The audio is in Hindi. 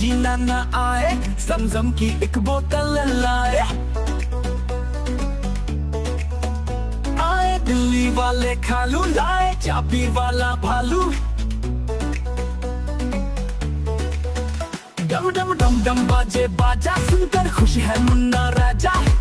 जीना न आए, zamzam की एक बोतल लाए। आए दिल्ली वाले खालू, लाए चाबी वाला भालू। डम डम डम डम बाजे बाजा, सुनकर खुश है मुन्ना राजा।